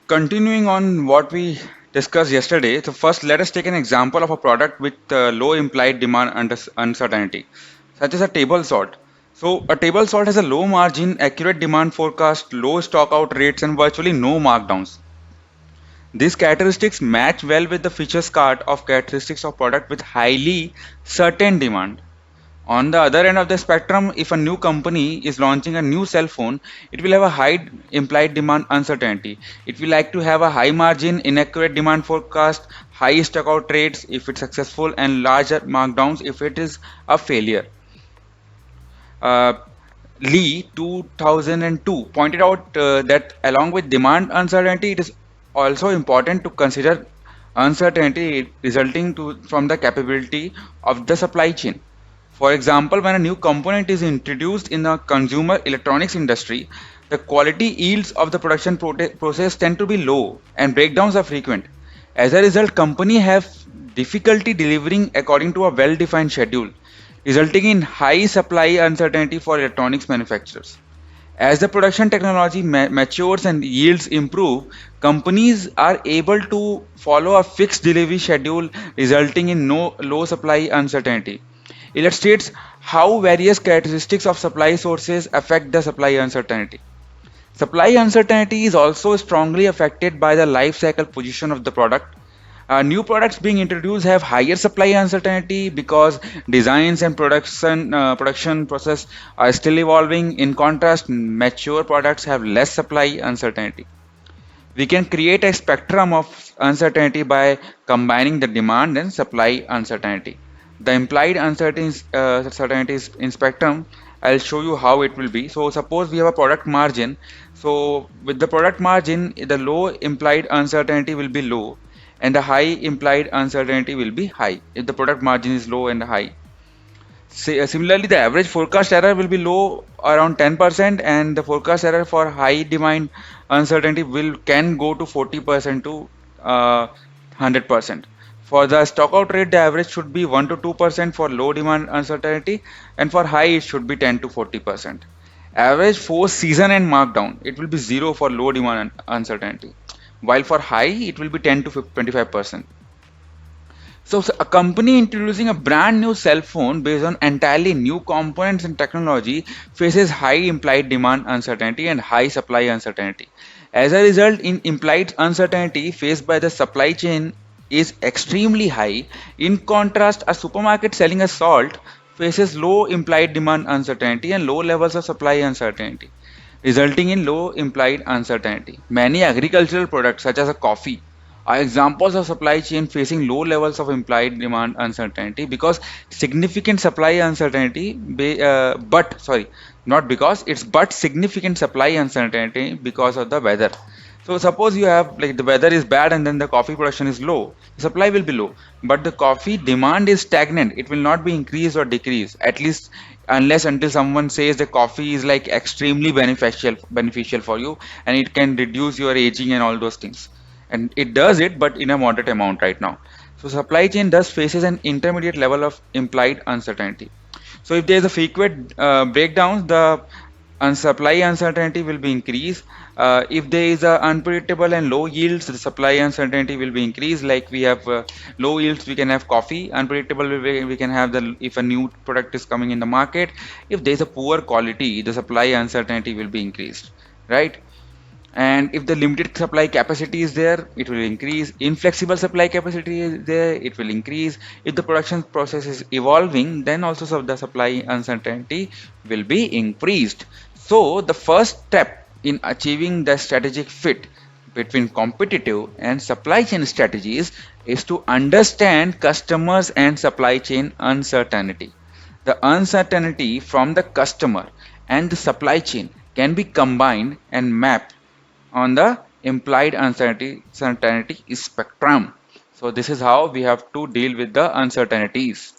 Continuing on what we discussed yesterday, so first let us take an example of a product with low implied demand under uncertainty, such as a table salt. So a table salt has a low margin, accurate demand forecast, low stock out rates, and virtually no markdowns. These characteristics match well with the features card of characteristics of product with highly certain demand. On the other end of the spectrum, if a new company is launching a new cell phone, it will have a high implied demand uncertainty. It will like to have a high margin, inaccurate demand forecast, high stock out rates if it's successful, and larger markdowns if it is a failure. Uh, Lee 2002 pointed out that along with demand uncertainty, it is also important to consider uncertainty resulting from the capability of the supply chain. For example, when a new component is introduced in the consumer electronics industry, the quality yields of the production process tend to be low and breakdowns are frequent. As a result, companies have difficulty delivering according to a well-defined schedule, resulting in high supply uncertainty for electronics manufacturers. As the production technology matures and yields improve, companies are able to follow a fixed delivery schedule, resulting in no low supply uncertainty. Illustrates how various characteristics of supply sources affect the supply uncertainty. Supply uncertainty is also strongly affected by the life cycle position of the product. New products being introduced have higher supply uncertainty because designs and production process are still evolving. In contrast, mature products have less supply uncertainty. We can create a spectrum of uncertainty by combining the demand and supply uncertainty. The implied uncertainties in spectrum, I'll show you how it will be. So suppose we have a product margin. So with the product margin, the low implied uncertainty will be low and the high implied uncertainty will be high if the product margin is low and high. Similarly, the average forecast error will be low around 10% and the forecast error for high demand uncertainty will can go to 40% to 100%. For the stock out rate, the average should be 1 to 2% for low demand uncertainty and for high it should be 10 to 40%. Average force season and markdown, it will be 0 for low demand uncertainty, while for high it will be 10 to 25%. So a company introducing a brand new cell phone based on entirely new components and technology faces high implied demand uncertainty and high supply uncertainty. As a result, in implied uncertainty faced by the supply chain is extremely high. In contrast, a supermarket selling a salt faces low implied demand uncertainty and low levels of supply uncertainty, resulting in low implied uncertainty. Many agricultural products, such as a coffee, are examples of supply chain facing low levels of implied demand uncertainty because significant supply uncertainty, but sorry, not because it's but significant supply uncertainty because of the weather. So suppose you have like the weather is bad and then the coffee production is low, the supply will be low, but the coffee demand is stagnant. It will not be increased or decreased, at least unless until someone says the coffee is like extremely beneficial for you and it can reduce your aging and all those things. And it does it, but in a moderate amount right now. So supply chain thus faces an intermediate level of implied uncertainty. So if there is a frequent breakdowns, the supply uncertainty will be increased. If there is a unpredictable and low yields, the supply uncertainty will be increased. Like we have low yields, we can have coffee. Unpredictable, we can have the if a new product is coming in the market. If there is a poor quality, the supply uncertainty will be increased, right? And if the limited supply capacity is there, it will increase. Inflexible supply capacity is there, it will increase. If the production process is evolving, then also the supply uncertainty will be increased. So the first step in achieving the strategic fit between competitive and supply chain strategies is to understand customers and supply chain uncertainty. The uncertainty from the customer and the supply chain can be combined and mapped on the implied uncertainty spectrum. So this is how we have to deal with the uncertainties.